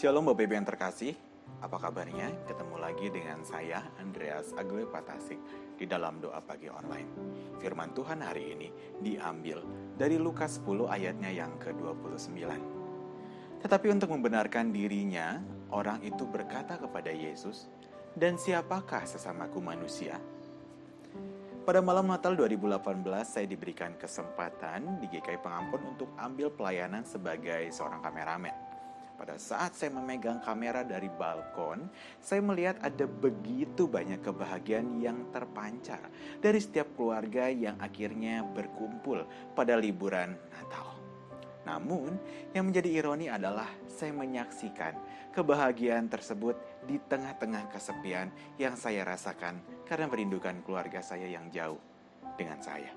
Shalom Bapak Ibu yang terkasih, apa kabarnya? Ketemu lagi dengan saya, Andreas Agle Patasik, di dalam doa pagi online. Firman Tuhan hari ini diambil dari Lukas 10 ayatnya yang ke-29. Tetapi untuk membenarkan dirinya, orang itu berkata kepada Yesus, "Dan siapakah sesamaku manusia?" Pada malam Natal 2018, saya diberikan kesempatan di GKI Pengampun untuk ambil pelayanan sebagai seorang kameramen. Pada saat saya memegang kamera dari balkon, saya melihat ada begitu banyak kebahagiaan yang terpancar dari setiap keluarga yang akhirnya berkumpul pada liburan Natal. Namun, yang menjadi ironi adalah saya menyaksikan kebahagiaan tersebut di tengah-tengah kesepian yang saya rasakan karena merindukan keluarga saya yang jauh dengan saya.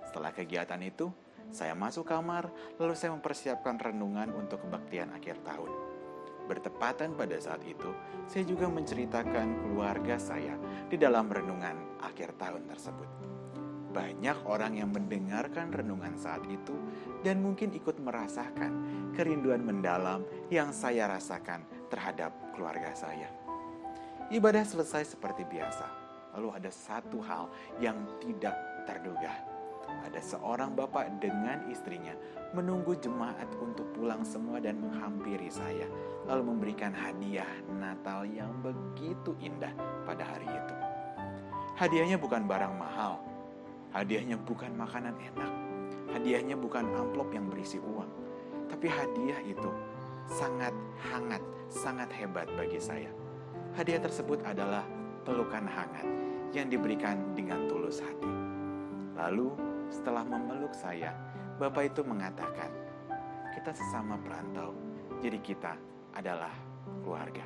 Setelah kegiatan itu, saya masuk kamar, lalu saya mempersiapkan renungan untuk kebaktian akhir tahun. Bertepatan pada saat itu, saya juga menceritakan keluarga saya di dalam renungan akhir tahun tersebut. Banyak orang yang mendengarkan renungan saat itu dan mungkin ikut merasakan kerinduan mendalam yang saya rasakan terhadap keluarga saya. Ibadah selesai seperti biasa, lalu ada satu hal yang tidak terduga. Ada seorang bapak dengan istrinya menunggu jemaat untuk pulang semua dan menghampiri saya, lalu memberikan hadiah Natal yang begitu indah pada hari itu. Hadiahnya bukan barang mahal, hadiahnya bukan makanan enak, hadiahnya bukan amplop yang berisi uang, tapi hadiah itu sangat hangat, sangat hebat bagi saya. Hadiah tersebut adalah pelukan hangat yang diberikan dengan tulus hati. Lalu setelah memeluk saya, Bapak itu mengatakan, "Kita sesama perantau, jadi kita adalah keluarga."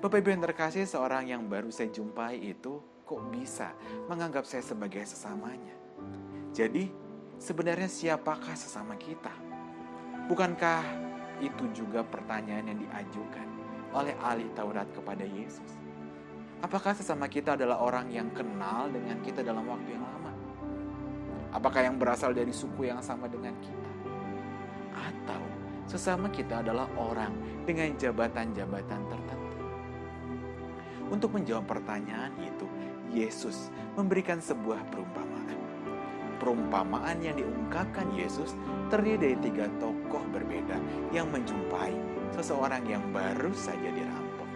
Bapak Ibu yang terkasih, seorang yang baru saya jumpai itu kok bisa menganggap saya sebagai sesamanya? Jadi, sebenarnya siapakah sesama kita? Bukankah itu juga pertanyaan yang diajukan oleh ahli Taurat kepada Yesus? Apakah sesama kita adalah orang yang kenal dengan kita dalam waktu yang lama? Apakah yang berasal dari suku yang sama dengan kita? Atau sesama kita adalah orang dengan jabatan-jabatan tertentu? Untuk menjawab pertanyaan itu, Yesus memberikan sebuah perumpamaan. Perumpamaan yang diungkapkan Yesus terdiri dari 3 tokoh berbeda yang menjumpai seseorang yang baru saja dirampok.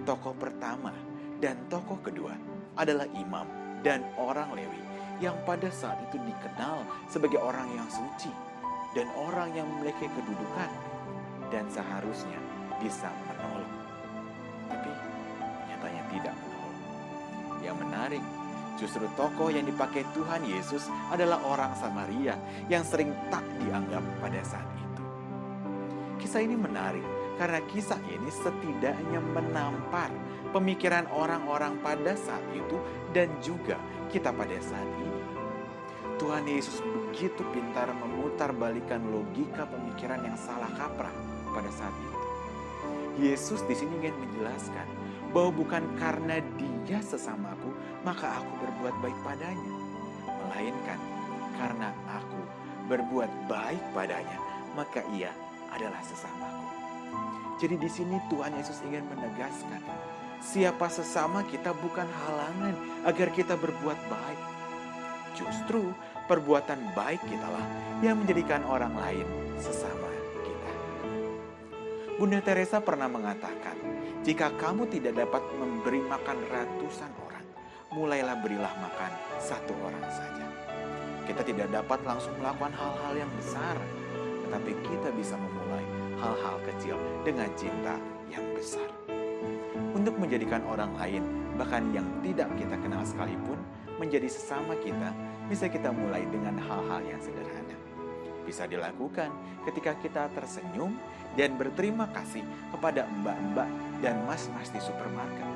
Tokoh pertama dan tokoh kedua adalah imam dan orang Lewi yang pada saat itu dikenal sebagai orang yang suci dan orang yang memiliki kedudukan dan seharusnya bisa menolong. Tapi nyatanya tidak menolong. Yang menarik, justru tokoh yang dipakai Tuhan Yesus adalah orang Samaria yang sering tak dianggap pada saat itu. Kisah ini menarik karena kisah ini setidaknya menampar pemikiran orang-orang pada saat itu dan juga kita pada saat ini. Tuhan Yesus begitu pintar memutarbalikkan logika pemikiran yang salah kaprah pada saat itu. Yesus di sini ingin menjelaskan bahwa bukan karena dia sesamaku, maka aku berbuat baik padanya. Melainkan karena aku berbuat baik padanya, maka ia adalah sesamaku. Jadi di sini Tuhan Yesus ingin menegaskan, siapa sesama kita bukan halangan agar kita berbuat baik. Justru perbuatan baik kitalah yang menjadikan orang lain sesama kita. Bunda Teresa pernah mengatakan, jika kamu tidak dapat memberi makan ratusan orang, mulailah berilah makan 1 orang saja. Kita tidak dapat langsung melakukan hal-hal yang besar, tetapi kita bisa memulai hal-hal kecil dengan cinta yang besar. Untuk menjadikan orang lain, bahkan yang tidak kita kenal sekalipun, menjadi sesama kita, bisa kita mulai dengan hal-hal yang sederhana. Bisa dilakukan ketika kita tersenyum dan berterima kasih kepada mbak-mbak dan mas-mas di supermarket.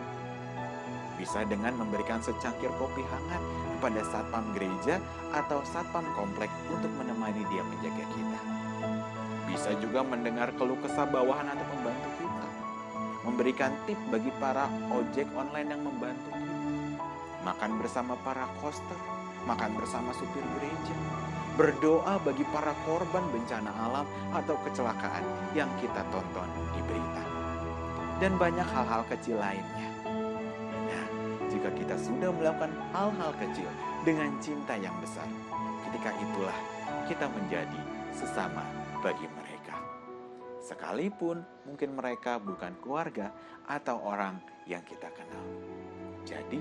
Bisa dengan memberikan secangkir kopi hangat kepada satpam gereja atau satpam komplek untuk menemani dia menjaga kita. Bisa juga mendengar keluh kesah bawahan atau pembantu kita. Memberikan tip bagi para ojek online yang membantu kita. Makan bersama para koster, makan bersama supir gereja, berdoa bagi para korban bencana alam atau kecelakaan yang kita tonton di berita. Dan banyak hal-hal kecil lainnya. Nah, jika kita sudah melakukan hal-hal kecil dengan cinta yang besar, ketika itulah kita menjadi sesama bagi mereka. Sekalipun mungkin mereka bukan keluarga atau orang yang kita kenal. Jadi,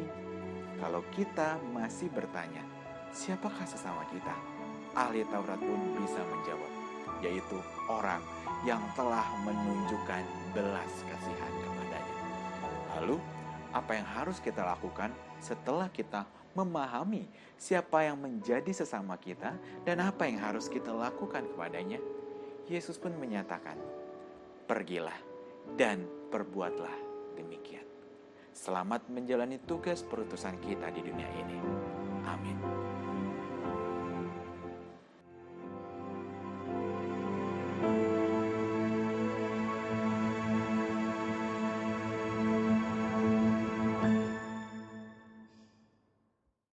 kalau kita masih bertanya, siapakah sesama kita? Ahli Taurat pun bisa menjawab, yaitu orang yang telah menunjukkan belas kasihan kepadanya. Lalu, apa yang harus kita lakukan setelah kita memahami siapa yang menjadi sesama kita dan apa yang harus kita lakukan kepadanya? Yesus pun menyatakan, pergilah dan perbuatlah demikian. Selamat menjalani tugas perutusan kita di dunia ini. Amin.